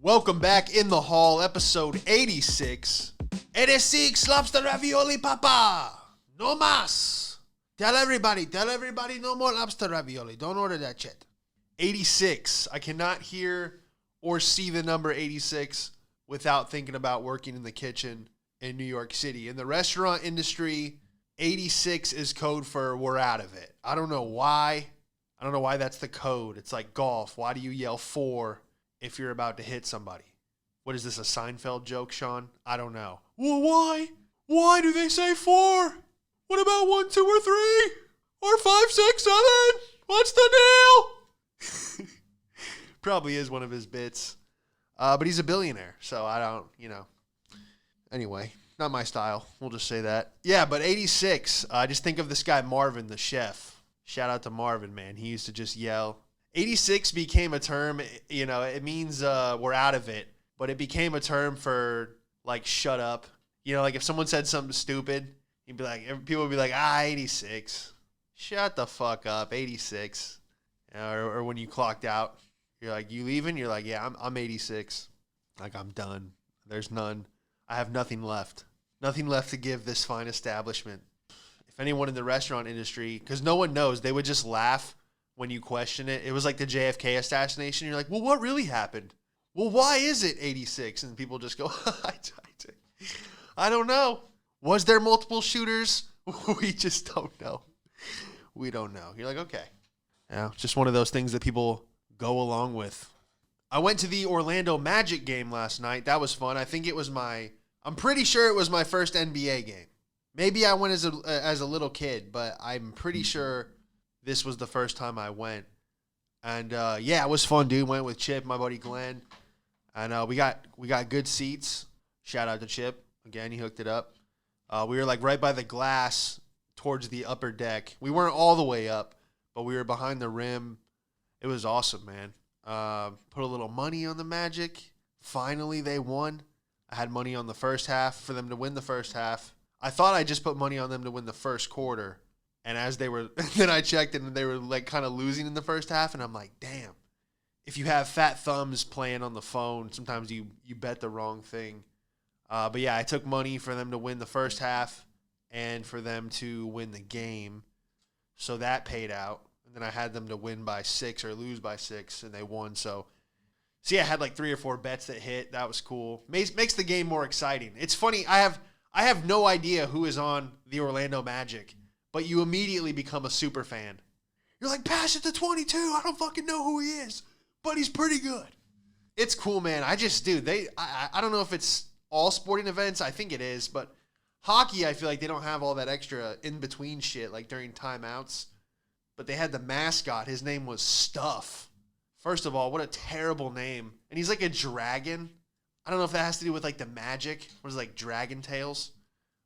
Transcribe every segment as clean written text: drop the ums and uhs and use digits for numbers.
Welcome back in the hall, episode 86. 86 lobster ravioli, papa. No mas. Tell everybody no more lobster ravioli. Don't order that shit. 86. I cannot hear or see the number 86 without thinking about working in the kitchen in New York City. In the restaurant industry, 86 is code for we're out of it. I don't know why. I don't know why that's the code. It's like golf. Why do you yell 4 if you're about to hit somebody? What is this, a Seinfeld joke, Sean? I don't know. Well, why? Why do they say 4? What about 1, 2, or 3? Or 5, 6, 7? What's the deal? Probably is one of his bits. But he's a billionaire, so I don't, Anyway, not my style. We'll just say that. Yeah, but 86. Just think of this guy, Marvin, the chef. Shout out to Marvin, man. He used to just yell. 86 became a term, it means we're out of it. But it became a term for, like, shut up. Like if someone said something stupid, people would be like, 86. Shut the fuck up, 86. Or when you clocked out, you're like, you leaving? You're like, yeah, I'm 86. Like, I'm done. There's none. I have nothing left. Nothing left to give this fine establishment. If anyone in the restaurant industry, because no one knows, they would just laugh when you question it. It was like the JFK assassination. You're like, well, what really happened? Well, why is it 86? And people just go, I don't know. Was there multiple shooters? We just don't know. We don't know. You're like, okay. It's just one of those things that people go along with. I went to the Orlando Magic game last night. That was fun. I'm pretty sure it was my first NBA game. Maybe I went as a little kid, but I'm pretty sure this was the first time I went. And it was fun, dude. Went with Chip, my buddy Glenn, and we got good seats. Shout out to Chip again. He hooked it up. We were like right by the glass towards the upper deck. We weren't all the way up, but we were behind the rim. It was awesome, man. Put a little money on the Magic. Finally, they won. I had money on the first half for them to win the first half. I thought I just put money on them to win the first quarter. And then I checked and they were like kind of losing in the first half. And I'm like, damn, if you have fat thumbs playing on the phone, sometimes you bet the wrong thing. But yeah, I took money for them to win the first half and for them to win the game. So that paid out. And then I had them to win by 6 or lose by 6 and they won. So I had like 3 or 4 bets that hit. That was cool. Makes the game more exciting. It's funny. I have no idea who is on the Orlando Magic, but you immediately become a super fan. You're like, pass it to 22. I don't fucking know who he is, but he's pretty good. It's cool, man. I don't know if it's all sporting events. I think it is, but hockey, I feel like they don't have all that extra in-between shit, like during timeouts. But they had the mascot. His name was Stuff. First of all, what a terrible name. And he's like a dragon. I don't know if that has to do with like the magic. What is it, like Dragon Tales?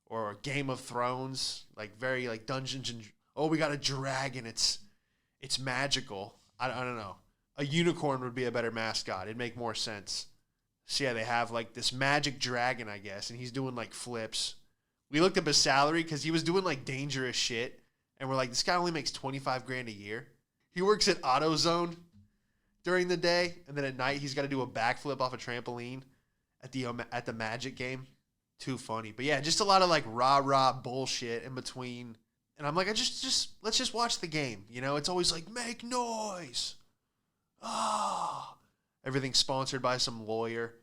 Or Game of Thrones? Like very like Dungeons and... Oh, we got a dragon. It's magical. I don't know. A unicorn would be a better mascot. It'd make more sense. So yeah, they have like this magic dragon, I guess. And he's doing like flips. We looked up his salary because he was doing like dangerous shit. And we're like, this guy only makes $25,000 a year. He works at AutoZone during the day. And then at night, he's got to do a backflip off a trampoline at the Magic game. Too funny. But yeah, just a lot of like rah-rah bullshit in between. And I'm like, let's just watch the game. It's always like, make noise. Everything's sponsored by some lawyer,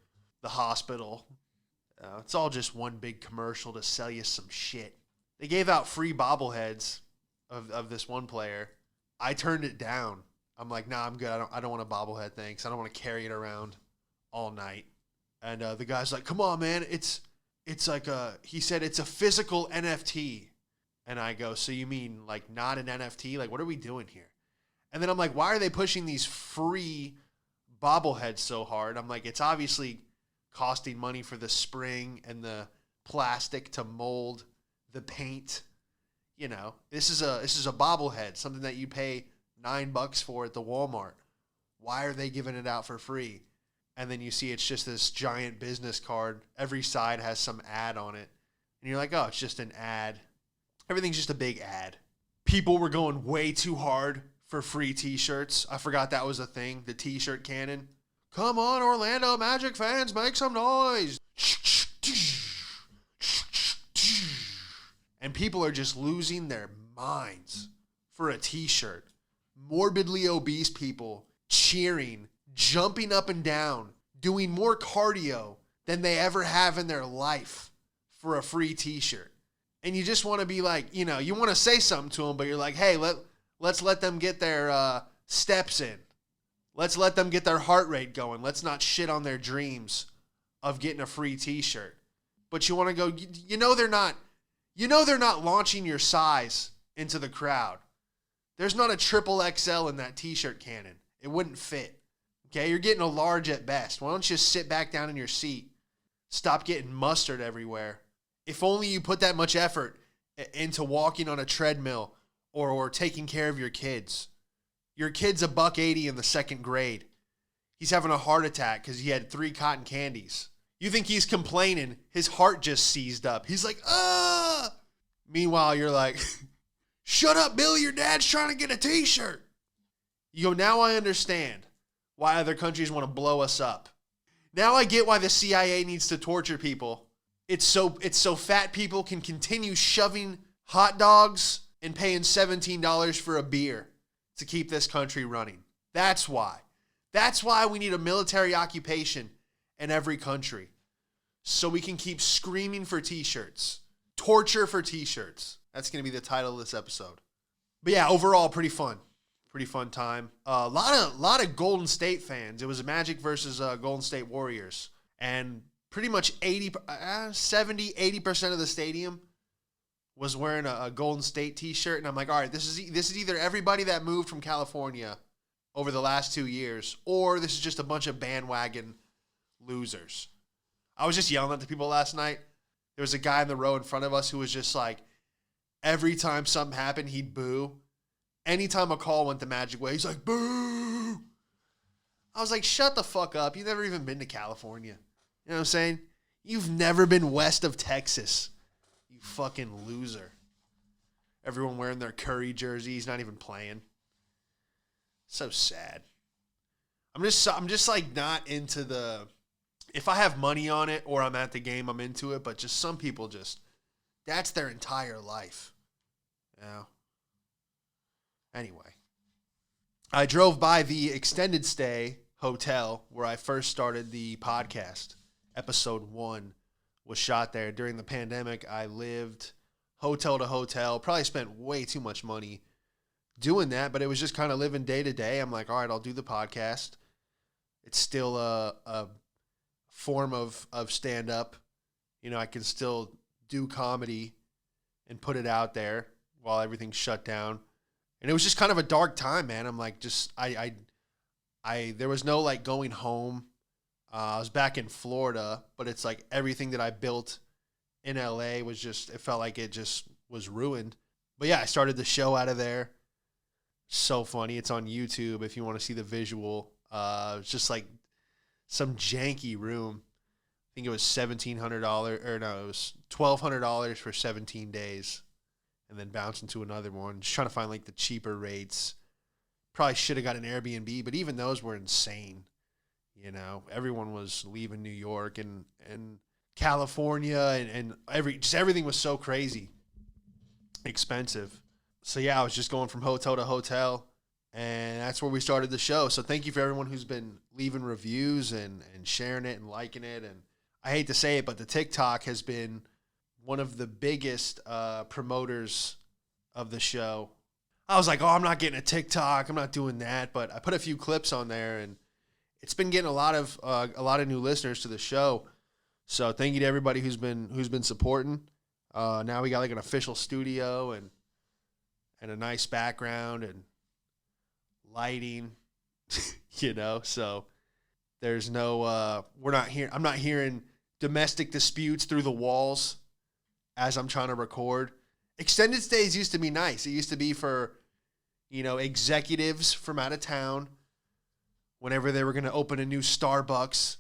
the hospital. It's all just one big commercial to sell you some shit. They gave out free bobbleheads of this one player. I turned it down. I'm like, nah, I'm good. I don't want a bobblehead, thanks. I don't want to carry it around all night. And the guy's like, come on, man. It's like he said it's a physical NFT. And I go, so you mean like not an NFT? Like, what are we doing here? And then I'm like, why are they pushing these free bobbleheads so hard? I'm like, it's obviously costing money for the spring and the plastic to mold the paint. This is a bobblehead, something that you pay $9 for at the Walmart. Why are they giving it out for free? And then you see it's just this giant business card. Every side has some ad on it. And you're like, oh, it's just an ad. Everything's just a big ad. People were going way too hard for free t-shirts. I forgot that was a thing. The t-shirt cannon. Come on, Orlando Magic fans, make some noise. And people are just losing their minds for a t-shirt. Morbidly obese people cheering, jumping up and down, doing more cardio than they ever have in their life for a free t-shirt. And you just want to be like, you want to say something to them, but you're like, hey, let's let them get their steps in. Let's let them get their heart rate going. Let's not shit on their dreams of getting a free t-shirt. But you want to go, they're not launching your size into the crowd. There's not a triple XL in that t-shirt cannon. It wouldn't fit. Okay, you're getting a large at best. Why don't you just sit back down in your seat? Stop getting mustard everywhere. If only you put that much effort into walking on a treadmill or taking care of your kids. Your kid's $1.80 in the second grade. He's having a heart attack because he had 3 cotton candies. You think he's complaining? His heart just seized up. He's like, ah! Meanwhile, you're like, shut up, Billy, your dad's trying to get a t-shirt. You go, now I understand why other countries want to blow us up. Now I get why the CIA needs to torture people. It's so fat people can continue shoving hot dogs and paying $17 for a beer to keep this country running. That's why. That's why we need a military occupation in every country. So we can keep screaming for t-shirts. Torture for t-shirts. That's going to be the title of this episode. But yeah, overall, pretty fun. Pretty fun time. A lot of Golden State fans. It was Magic versus Golden State Warriors. And pretty much 70-80% of the stadium was wearing a Golden State t-shirt. And I'm like, all right, this is either everybody that moved from California over the last 2 years, or this is just a bunch of bandwagon losers. I was just yelling at the people last night. There was a guy in the row in front of us who was just like, every time something happened, he'd boo. Anytime a call went the Magic way, he's like, boo. I was like, shut the fuck up. You've never even been to California. You know what I'm saying? You've never been west of Texas. You fucking loser. Everyone wearing their Curry jerseys, not even playing. So sad. I'm just like not into the, if I have money on it or I'm at the game, I'm into it, but just some people that's their entire life. You know? Anyway, I drove by the extended stay hotel where I first started the podcast. Episode 1 was shot there. During the pandemic, I lived hotel to hotel, probably spent way too much money doing that, but it was just kind of living day to day. I'm like, all right, I'll do the podcast. It's still a form of stand-up. I can still do comedy and put it out there while everything's shut down. And it was just kind of a dark time, man. I'm like, there was no like going home. I was back in Florida, but it's like everything that I built in LA was it felt like it just was ruined. But yeah, I started the show out of there. So funny. It's on YouTube if you want to see the visual. It's just like some janky room. I think it was $1,700, or no, it was $1,200 for 17 days. And then bounce into another one. Just trying to find like the cheaper rates. Probably should have got an Airbnb, but even those were insane. Everyone was leaving New York and California and everything was so crazy expensive. So yeah, I was just going from hotel to hotel, and that's where we started the show. So thank you for everyone who's been leaving reviews and sharing it and liking it. And I hate to say it, but the TikTok has been one of the biggest promoters of the show. I was like, oh, I'm not getting a TikTok. I'm not doing that. But I put a few clips on there, and it's been getting a lot of new listeners to the show. So thank you to everybody who's been supporting. Now we got like an official studio and a nice background and lighting, So there's no I'm not hearing domestic disputes through the walls as I'm trying to record. Extended stays used to be nice. It used to be for, executives from out of town whenever they were going to open a new Starbucks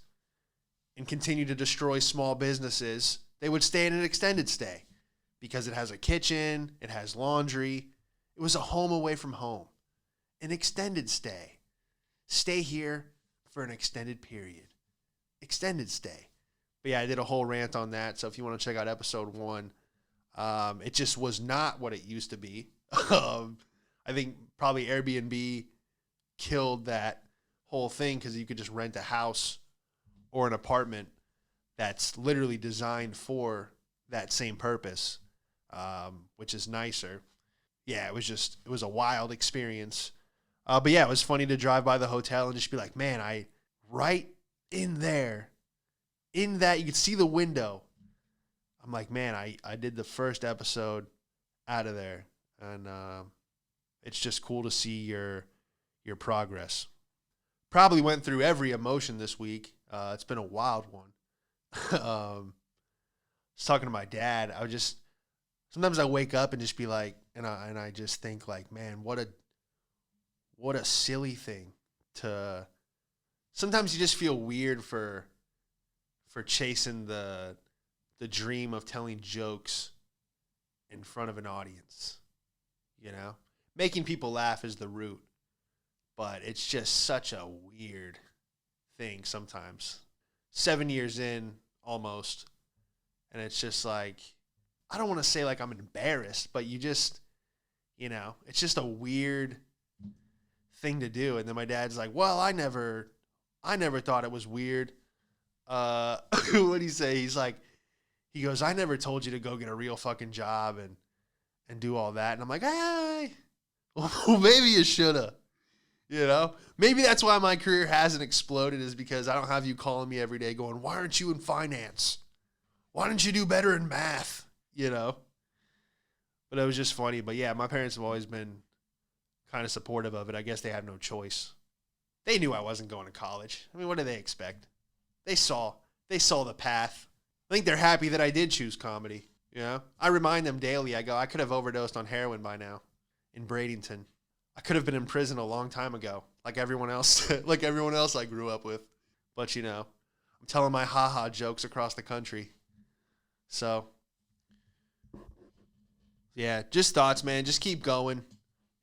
and continue to destroy small businesses. They would stay in an extended stay because it has a kitchen, it has laundry. It was a home away from home. An extended stay. Stay here for an extended period. Extended stay. But yeah, I did a whole rant on that. So if you want to check out episode 1, it just was not what it used to be. I think probably Airbnb killed that whole thing because you could just rent a house or an apartment that's literally designed for that same purpose, which is nicer. Yeah, it was a wild experience. But yeah, it was funny to drive by the hotel and just be like, man, right in there, in that, you could see the window. I'm like, man, I did the first episode out of there. And it's just cool to see your progress. Probably went through every emotion this week. It's been a wild one. I was talking to my dad. Sometimes I wake up and just be like, and I just think like, man, what a silly thing to. Sometimes you just feel weird for chasing the dream of telling jokes in front of an audience. You know, making people laugh is the root, but it's just such a weird thing sometimes. 7 years in, almost, and it's just like, I don't want to say like I'm embarrassed, but you just, it's just a weird thing to do. And then my dad's like, well, I never thought it was weird. What'd he say? He goes, I never told you to go get a real fucking job and do all that. And I'm like, hey, well, maybe you shoulda, maybe that's why my career hasn't exploded, is because I don't have you calling me every day going, why aren't you in finance? Why didn't you do better in math? But it was just funny. But yeah, my parents have always been kind of supportive of it. I guess they had no choice. They knew I wasn't going to college. I mean, what did they expect? They saw the path. I think they're happy that I did choose comedy. I remind them daily. I go, I could have overdosed on heroin by now in Bradenton. I could have been in prison a long time ago, like everyone else I grew up with. But I'm telling my haha jokes across the country. So yeah, just thoughts, man. Just keep going.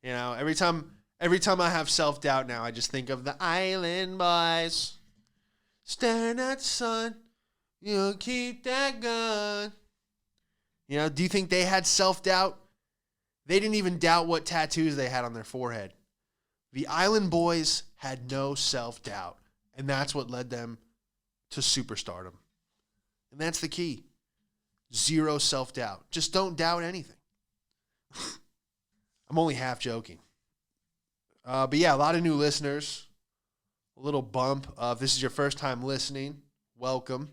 Every time I have self-doubt now, I just think of the Island Boys. Staring at the sun, keep that gun. Do you think they had self-doubt? They didn't even doubt what tattoos they had on their forehead. The Island Boys had no self-doubt, and that's what led them to superstardom. And that's the key. Zero self-doubt. Just don't doubt anything. I'm only half joking. But yeah, a lot of new listeners. A little bump. If this is your first time listening, welcome.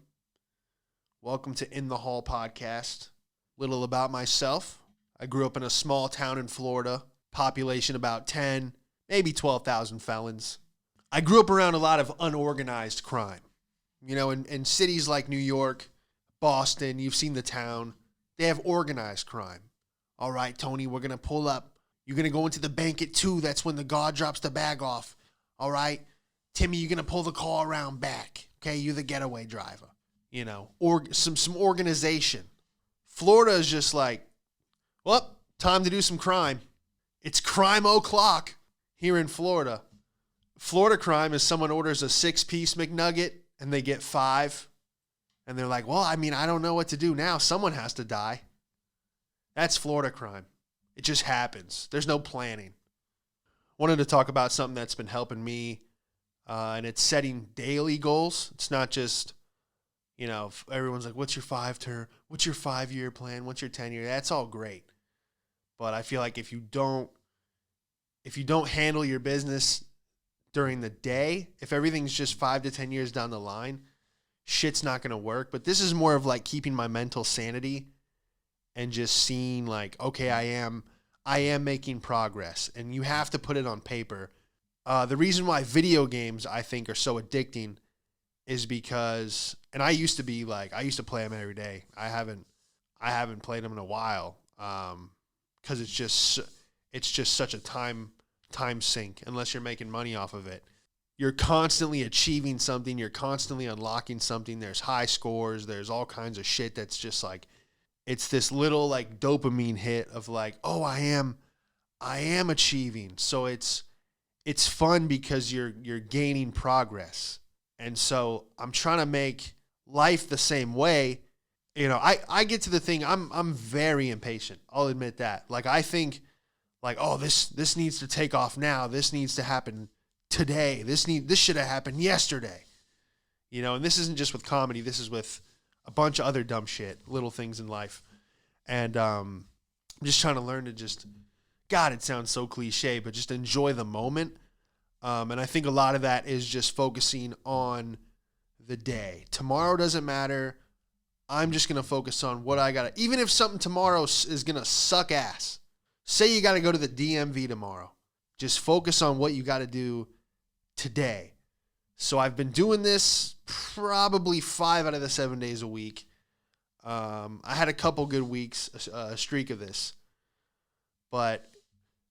Welcome to In the Hall podcast. Little about myself. I grew up in a small town in Florida. Population about 10, maybe 12,000 felons. I grew up around a lot of unorganized crime. In cities like New York, Boston, you've seen the town. They have organized crime. All right, Tony, we're going to pull up. You're going to go into the bank at 2. That's when the guard drops the bag off. All right, Timmy, you're going to pull the car around back. Okay, you're the getaway driver. Or some organization. Florida is just like, well, time to do some crime. It's crime o'clock here in Florida. Florida crime is someone orders a 6-piece McNugget and they get 5. And they're like, well, I don't know what to do now. Someone has to die. That's Florida crime. It just happens. There's no planning. Wanted to talk about something that's been helping me, and it's setting daily goals. It's not just, everyone's like, what's your 5-year plan? What's your 10-year? That's all great. But I feel like if you don't handle your business during the day, if everything's just 5 to 10 years down the line, shit's not going to work. But this is more of like keeping my mental sanity and just seeing like, okay, I am making progress, and you have to put it on paper. The reason why video games, I think, are so addicting is because, and I used to play them every day. I haven't played them in a while. Cause it's just such a time sink unless you're making money off of it. You're constantly achieving something. You're constantly unlocking something. There's high scores. There's all kinds of shit that's just like, it's this little like dopamine hit of like, oh, I am achieving. So it's it's fun because you're gaining progress. And so I'm trying to make life the same way. You know, I get to the thing, I'm very impatient. I'll admit that. Like I think like, oh, this needs to take off now. This needs to happen today. This should have happened yesterday. You know, and this isn't just with comedy. This is with a bunch of other dumb shit, little things in life. And I'm just trying to learn to just, God, it sounds so cliche, but just enjoy the moment. And I think a lot of that is just focusing on the day. Tomorrow doesn't matter. I'm just going to focus on what I got to, even if something tomorrow is going to suck ass. Say you got to go to the DMV tomorrow. Just focus on what you got to do today. So I've been doing this probably 5 out of the 7 days a week. I had a couple good weeks, a streak of this. But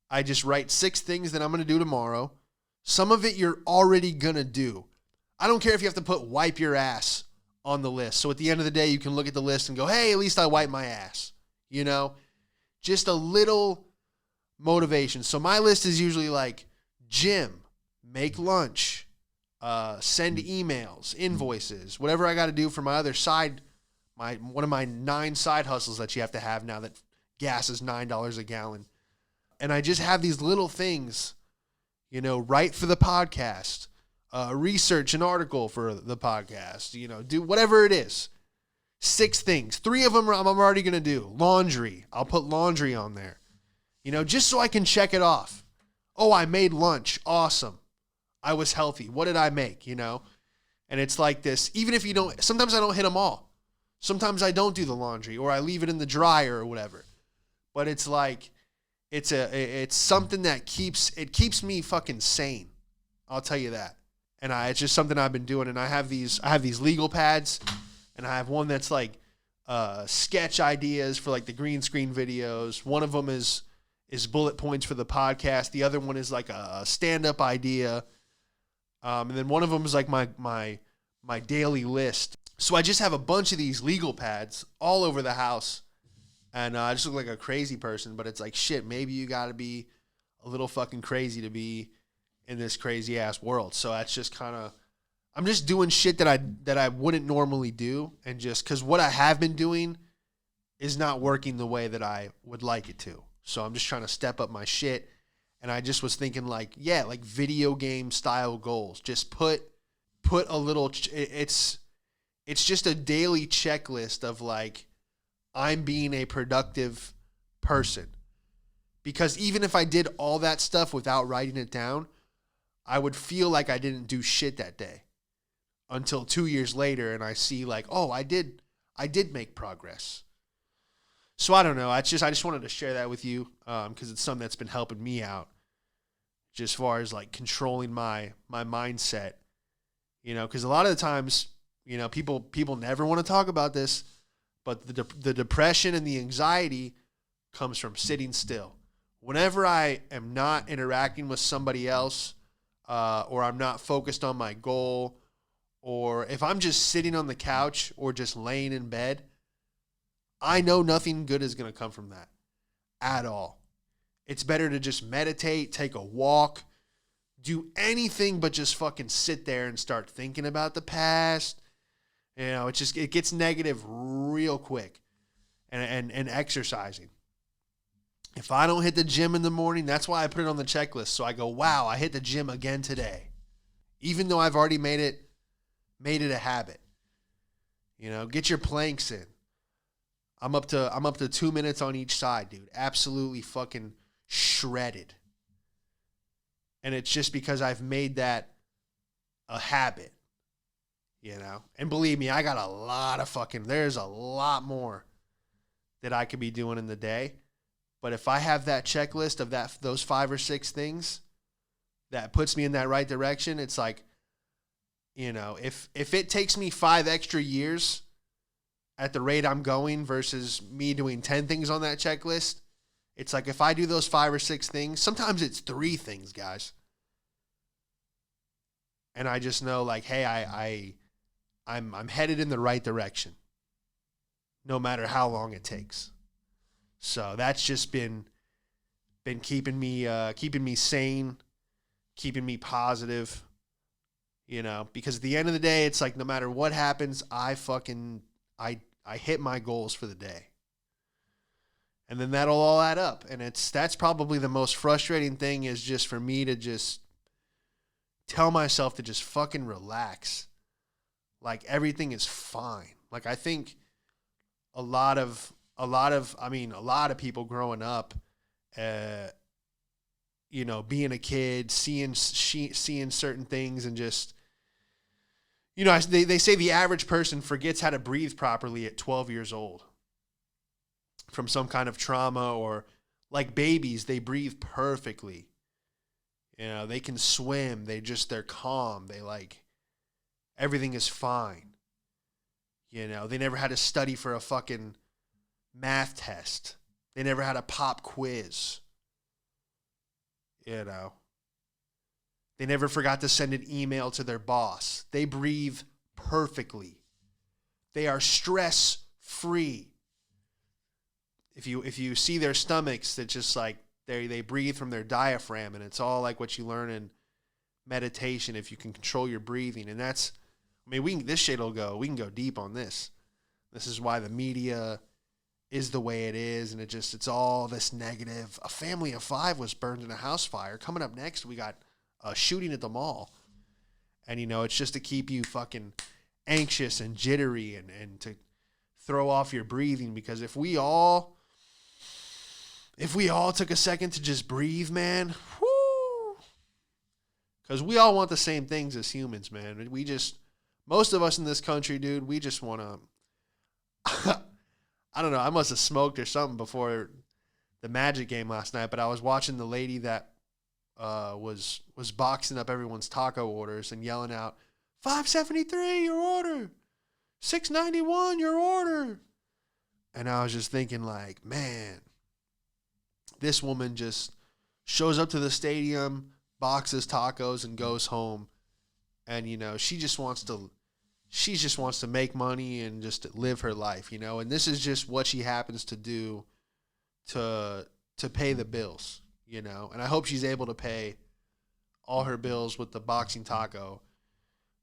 I just write 6 things that I'm going to do tomorrow. Some of it you're already going to do. I don't care if you have to put wipe your ass on the list. So at the end of the day, you can look at the list and go, hey, at least I wiped my ass. You know, just a little motivation. So my list is usually like gym, make lunch, send emails, invoices, whatever I got to do for my other side, one of my 9 side hustles that you have to have now that gas is $9 a gallon. And I just have these little things, you know, write for the podcast, research an article for the podcast, you know, do whatever it is. 6 things. 3 of them I'm already going to do. Laundry. I'll put laundry on there, you know, just so I can check it off. Oh, I made lunch. Awesome. I was healthy. What did I make, you know? And it's like this, even if you don't, sometimes I don't hit them all. Sometimes I don't do the laundry or I leave it in the dryer or whatever. But it's like, it's something that keeps me fucking sane. I'll tell you that. And it's just something I've been doing. And I have these legal pads, and I have one that's like sketch ideas for like the green screen videos. One of them is bullet points for the podcast. The other one is like a stand-up idea. And then one of them is like my daily list. So I just have a bunch of these legal pads all over the house. And I just look like a crazy person, but it's like, shit, maybe you got to be a little fucking crazy to be in this crazy ass world. So that's just kind of, I'm just doing shit that I wouldn't normally do. And just because what I have been doing is not working the way that I would like it to. So I'm just trying to step up my shit. And I just was thinking like, yeah, like video game style goals. Just put a little, it's just a daily checklist of like, I'm being a productive person. Because even if I did all that stuff without writing it down, I would feel like I didn't do shit that day until 2 years later. And I see like, oh, I did make progress. So I don't know. I just wanted to share that with you because it's something that's been helping me out just as far as like controlling my mindset, you know, because a lot of the times, you know, people never want to talk about this, but the depression and the anxiety comes from sitting still. Whenever I am not interacting with somebody else or I'm not focused on my goal, or if I'm just sitting on the couch or just laying in bed, I know nothing good is going to come from that at all. It's better to just meditate, take a walk, do anything but just fucking sit there and start thinking about the past. You know, it gets negative real quick. And exercising. If I don't hit the gym in the morning, that's why I put it on the checklist. So I go, wow, I hit the gym again today. Even though I've already made it a habit. You know, get your planks in. I'm up to 2 minutes on each side, dude. Absolutely fucking shredded. And it's just because I've made that a habit, you know? And believe me, I got there's a lot more that I could be doing in the day. But if I have that checklist of those 5 or 6 things that puts me in that right direction, it's like, you know, if it takes me 5 extra years at the rate I'm going versus me doing 10 things on that checklist, it's like if I do those 5 or 6 things, sometimes it's 3 things, guys. And I just know like, hey, I'm headed in the right direction, no matter how long it takes. So that's just been keeping me sane, keeping me positive, you know, because at the end of the day, it's like no matter what happens, I hit my goals for the day. And then that'll all add up. And that's probably the most frustrating thing, is just for me to just tell myself to just fucking relax. Like everything is fine. Like I think a lot of people growing up, you know, being a kid, seeing certain things, and just, you know, they say the average person forgets how to breathe properly at 12 years old from some kind of trauma, or like babies, they breathe perfectly. You know, they can swim. They're calm. They like, everything is fine. You know, they never had to study for a fucking math test. They never had a pop quiz. You know, they never forgot to send an email to their boss. They breathe perfectly. They are stress-free. If you see their stomachs, it's just like they breathe from their diaphragm, and it's all like what you learn in meditation, if you can control your breathing. And that's, I mean, we can go deep on this. This is why the media is the way it is, and it's all this negative. A family of 5 was burned in a house fire. Coming up next, we got a shooting at the mall. And, you know, it's just to keep you fucking anxious and jittery, and to throw off your breathing. Because if we all took a second to just breathe, man, whoo, because we all want the same things as humans, man. Most of us in this country, dude, we just want to, I don't know, I must have smoked or something before the Magic game last night, but I was watching the lady that was boxing up everyone's taco orders and yelling out, $5.73, your order. $6.91, your order. And I was just thinking, like, man, this woman just shows up to the stadium, boxes tacos, and goes home. And, you know, she just wants to make money and just live her life, you know. And this is just what she happens to do to pay the bills, you know. And I hope she's able to pay all her bills with the boxing taco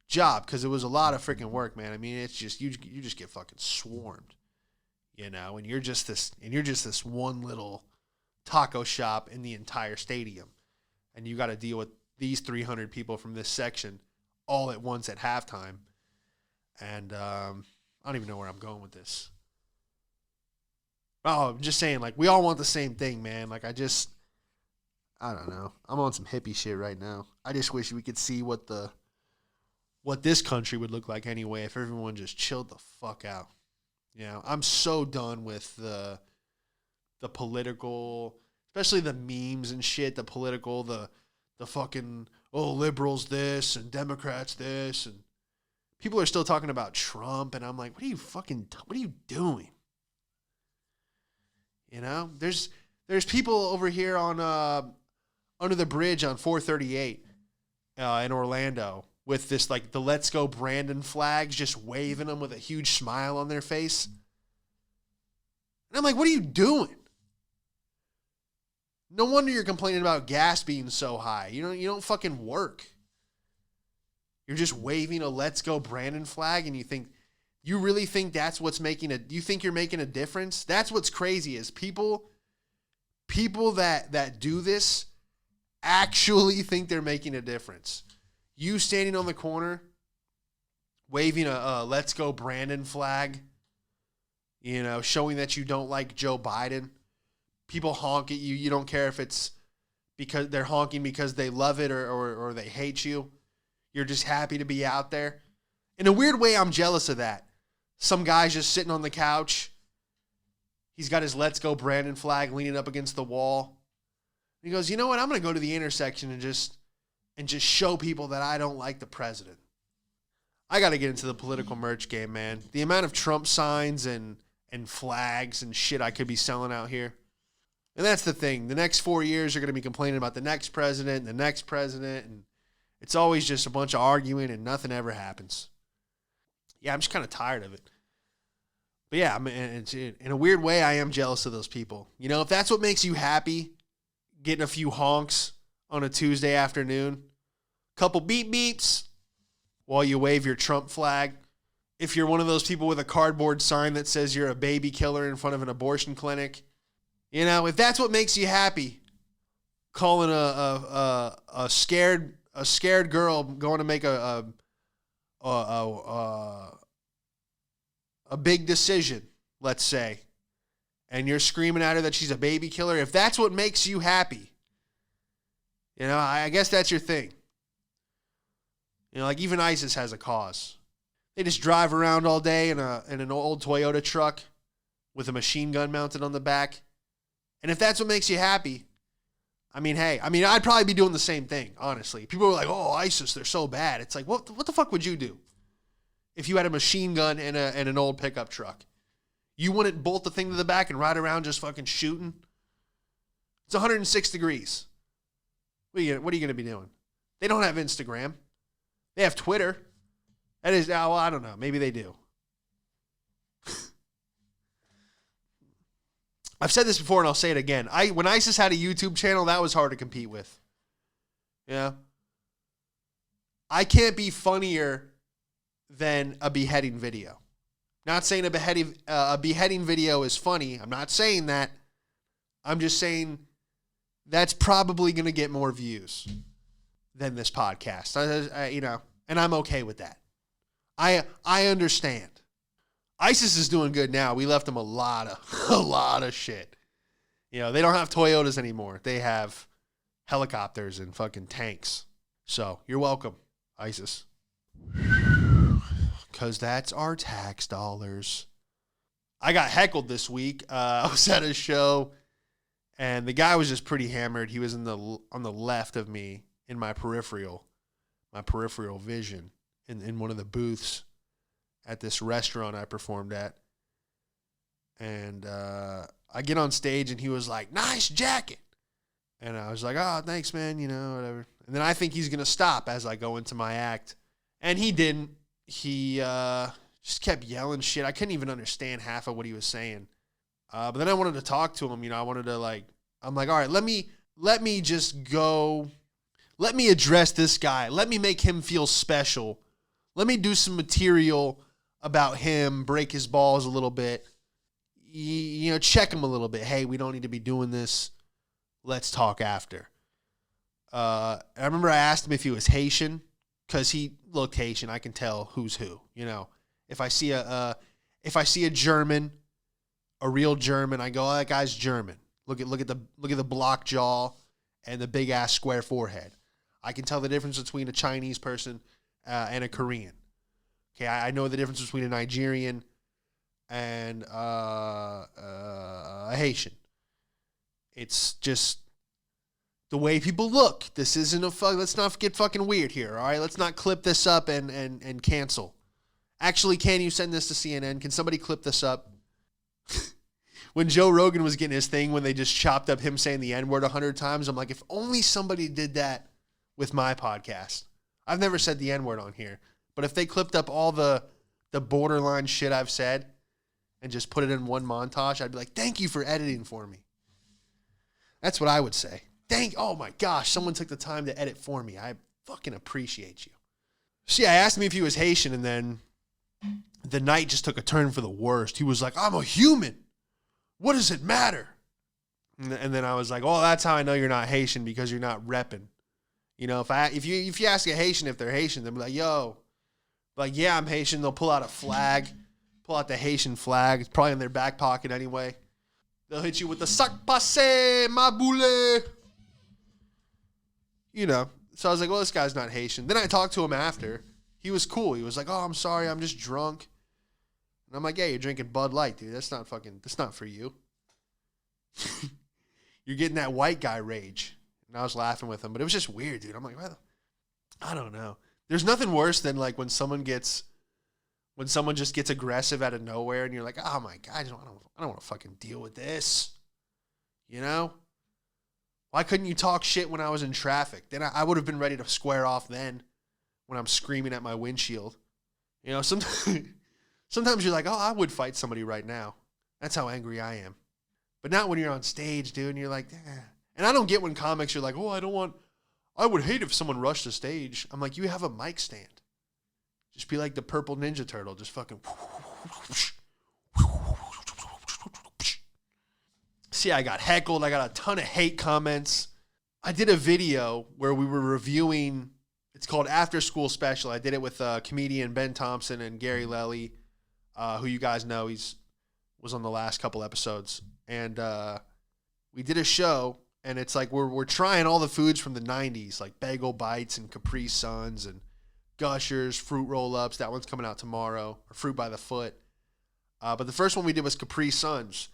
job, because it was a lot of freaking work, man. I mean, it's just you just get fucking swarmed, you know. And you're just this one little taco shop in the entire stadium, and you got to deal with these 300 people from this section all at once at halftime. And I don't even know where I'm going with this. Oh, I'm just saying, like, we all want the same thing, man. Like, I don't know. I'm on some hippie shit right now. I just wish we could see what this country would look like anyway if everyone just chilled the fuck out. You know, I'm so done with the political, especially the memes and shit, the political, the fucking, oh, liberals this and Democrats this, and people are still talking about Trump, and I'm like, what are you doing? You know, there's people over here on under the bridge on 438 in Orlando with this, like, the Let's Go Brandon flags, just waving them with a huge smile on their face. And I'm like, what are you doing? No wonder you're complaining about gas being so high. You don't fucking work. You're just waving a Let's Go Brandon flag, and you really think that's what's you think you're making a difference? That's what's crazy, is people that do this actually think they're making a difference. You standing on the corner, waving a Let's Go Brandon flag, you know, showing that you don't like Joe Biden. People honk at you. You don't care if it's because they're honking because they love it or they hate you. You're just happy to be out there. In a weird way, I'm jealous of that. Some guy's just sitting on the couch. He's got his Let's Go Brandon flag leaning up against the wall. He goes, you know what? I'm going to go to the intersection and just show people that I don't like the president. I got to get into the political merch game, man. The amount of Trump signs and flags and shit I could be selling out here. And that's the thing. The next 4 years are going to be complaining about the next president and the next president. And it's always just a bunch of arguing and nothing ever happens. Yeah, I'm just kind of tired of it. But yeah, I mean, in a weird way, I am jealous of those people. You know, if that's what makes you happy, getting a few honks on a Tuesday afternoon. Couple beep beeps while you wave your Trump flag. If you're one of those people with a cardboard sign that says you're a baby killer in front of an abortion clinic, you know, if that's what makes you happy, calling a scared girl going to make a big decision, let's say, and you're screaming at her that she's a baby killer, if that's what makes you happy, you know, I guess that's your thing. You know, like even ISIS has a cause. They just drive around all day in an old Toyota truck with a machine gun mounted on the back. And if that's what makes you happy, I mean, hey, I'd probably be doing the same thing, honestly. People are like, oh, ISIS, they're so bad. It's like, what the fuck would you do if you had a machine gun and an old pickup truck? You wouldn't bolt the thing to the back and ride around just fucking shooting? It's 106 degrees. What are you going to be doing? They don't have Instagram. They have Twitter. That is, well, I don't know. Maybe they do. I've said this before and I'll say it again. When ISIS had a YouTube channel, that was hard to compete with. Yeah. I can't be funnier than a beheading video. Not saying a beheading video is funny. I'm not saying that. I'm just saying that's probably going to get more views than this podcast. You know, and I'm okay with that. I understand. ISIS is doing good now. We left them a lot of shit. You know, they don't have Toyotas anymore. They have helicopters and fucking tanks. So, you're welcome, ISIS. Because that's our tax dollars. I got heckled this week. I was at a show, and the guy was just pretty hammered. He was on the left of me in my peripheral vision in one of the booths at this restaurant I performed at. And I get on stage and he was like, nice jacket. And I was like, oh, thanks, man, you know, whatever. And then I think he's going to stop as I go into my act. And he didn't. He just kept yelling shit. I couldn't even understand half of what he was saying. But then I wanted to talk to him. You know, I wanted to I'm like, all right, let me just go. Let me address this guy. Let me make him feel special. Let me do some material about him, break his balls a little bit, you know, check him a little bit. Hey, we don't need to be doing this. Let's talk after. I remember I asked him if he was Haitian, because he looked Haitian. I can tell who's who. You know, if I see a German, a real German, I go, oh, that guy's German. Look at the block jaw and the big ass square forehead. I can tell the difference between a Chinese person and a Korean. Okay, I know the difference between a Nigerian and a Haitian. It's just the way people look. This isn't let's not get fucking weird here, all right? Let's not clip this up and cancel. Actually, can you send this to CNN? Can somebody clip this up? When Joe Rogan was getting his thing, when they just chopped up him saying the N-word 100 times, I'm like, if only somebody did that with my podcast. I've never said the N-word on here, but if they clipped up all the borderline shit I've said and just put it in one montage, I'd be like, thank you for editing for me. That's what I would say. Oh my gosh, someone took the time to edit for me. I fucking appreciate you. See, I asked him if he was Haitian, and then the night just took a turn for the worst. He was like, I'm a human. What does it matter? And then I was like, oh, that's how I know you're not Haitian, because you're not repping. You know, if you ask a Haitian if they're Haitian, they'll be like, yo, like, yeah, I'm Haitian. They'll pull out a flag, pull out the Haitian flag. It's probably in their back pocket anyway. They'll hit you with the sac passe, ma boule. You know, so I was like, well, this guy's not Haitian. Then I talked to him after. He was cool. He was like, oh, I'm sorry, I'm just drunk. And I'm like, yeah, you're drinking Bud Light, dude. That's not for you. You're getting that white guy rage. And I was laughing with him, but it was just weird, dude. I'm like, well, I don't know. There's nothing worse than like when someone just gets aggressive out of nowhere, and you're like, oh my God, I don't want to fucking deal with this. You know? Why couldn't you talk shit when I was in traffic? Then I would have been ready to square off then when I'm screaming at my windshield. You know, sometimes you're like, oh, I would fight somebody right now. That's how angry I am. But not when you're on stage, dude, and you're like, eh. And I don't get when comics are like, oh, I don't want I would hate if someone rushed the stage. I'm like, you have a mic stand. Just be like the purple Ninja Turtle. Just fucking. See, I got heckled. I got a ton of hate comments. I did a video where we were reviewing, it's called After School Special. I did it with comedian Ben Thompson and Gary Lelly, who you guys know. Was on the last couple episodes. And we did a show, and it's like we're trying all the foods from the 90s, like Bagel Bites and Capri Suns and Gushers, Fruit Roll-Ups. That one's coming out tomorrow, or Fruit by the Foot. But the first one we did was Capri Suns.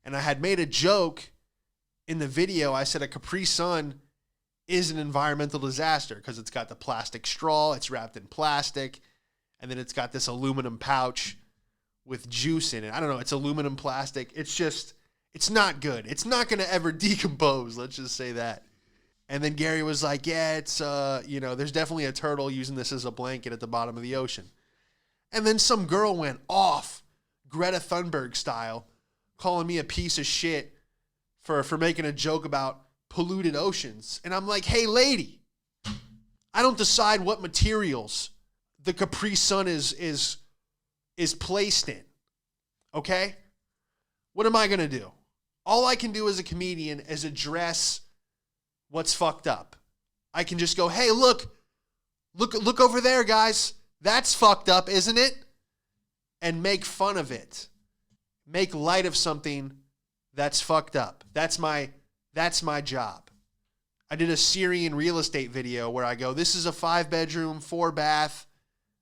And I had made a joke in the video. I said a Capri Sun is an environmental disaster because it's got the plastic straw, it's wrapped in plastic, and then it's got this aluminum pouch with juice in it. I don't know, it's aluminum plastic. It's not good. It's not going to ever decompose, let's just say that. And then Gary was like, yeah, it's, there's definitely a turtle using this as a blanket at the bottom of the ocean. And then some girl went off, Greta Thunberg style, calling me a piece of shit for making a joke about polluted oceans. And I'm like, hey, lady, I don't decide what materials the Capri Sun is placed in, okay? What am I going to do? All I can do as a comedian is address what's fucked up. I can just go, hey, look over there, guys. That's fucked up, isn't it? And make fun of it. Make light of something that's fucked up. That's my job. I did a Syrian real estate video where I go, this is a 5-bedroom, 4-bath.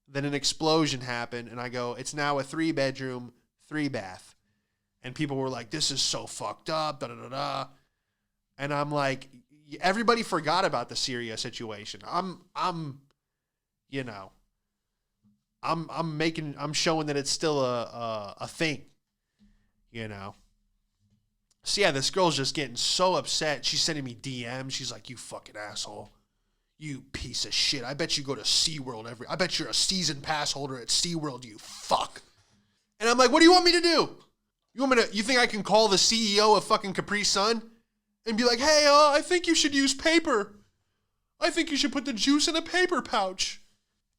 Then an explosion happened, and I go, it's now a 3-bedroom, 3-bath. And people were like, this is so fucked up, da-da-da-da. And I'm like, everybody forgot about the Syria situation. I'm showing that it's still a thing, you know. So yeah, this girl's just getting so upset. She's sending me DMs. She's like, you fucking asshole. You piece of shit. I bet you go to SeaWorld I bet you're a season pass holder at SeaWorld, you fuck. And I'm like, what do you want me to do? You think I can call the CEO of fucking Capri Sun and be like, hey, I think you should use paper. I think you should put the juice in a paper pouch.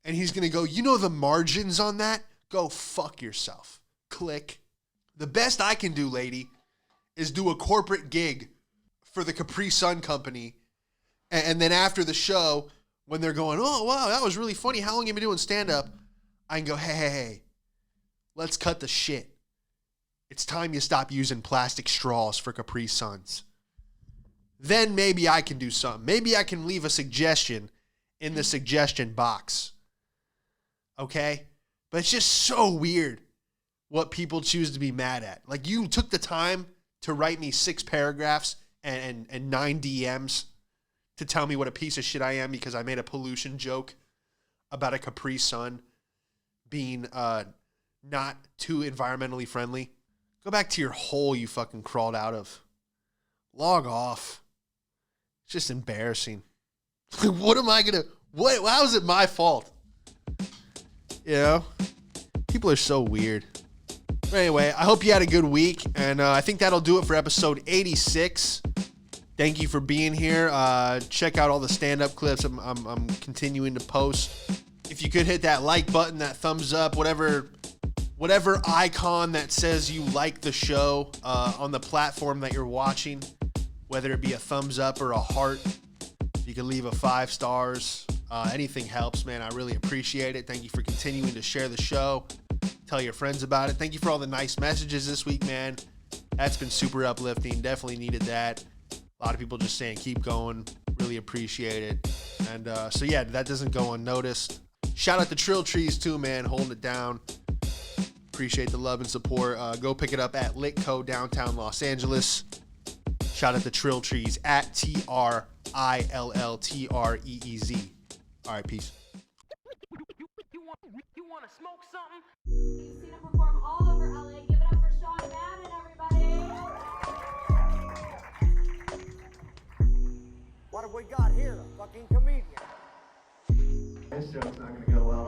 And he's going to go, you know the margins on that? Go fuck yourself. Click. The best I can do, lady, is do a corporate gig for the Capri Sun company. And then after the show, when they're going, oh, wow, that was really funny. How long have you been doing stand-up? I can go, hey, let's cut the shit. It's time you stop using plastic straws for Capri Suns. Then maybe I can do something. Maybe I can leave a suggestion in the suggestion box. Okay? But it's just so weird what people choose to be mad at. Like, you took the time to write me 6 paragraphs and 9 DMs to tell me what a piece of shit I am because I made a pollution joke about a Capri Sun being not too environmentally friendly. Go back to your hole you fucking crawled out of. Log off. It's just embarrassing. What am I going to... How is it my fault? You know? People are so weird. But anyway, I hope you had a good week. And I think that'll do it for episode 86. Thank you for being here. Check out all the stand-up clips I'm continuing to post. If you could hit that like button, that thumbs up, whatever icon that says you like the show on the platform that you're watching, whether it be a thumbs up or a heart, you can leave a 5 stars. Anything helps, man. I really appreciate it. Thank you for continuing to share the show. Tell your friends about it. Thank you for all the nice messages this week, man. That's been super uplifting. Definitely needed that. A lot of people just saying keep going. Really appreciate it. And so yeah, that doesn't go unnoticed. Shout out to Trill Trees too, man. Holding it down. Appreciate the love and support. Go pick it up at LITCO downtown Los Angeles. Shout out to Trill Trees at TRILLTREEZ. All right, peace. You want to smoke something? You've seen him perform all over LA. Give it up for Sean Madden, everybody. What have we got here? A fucking comedian. This joke's not going to go well.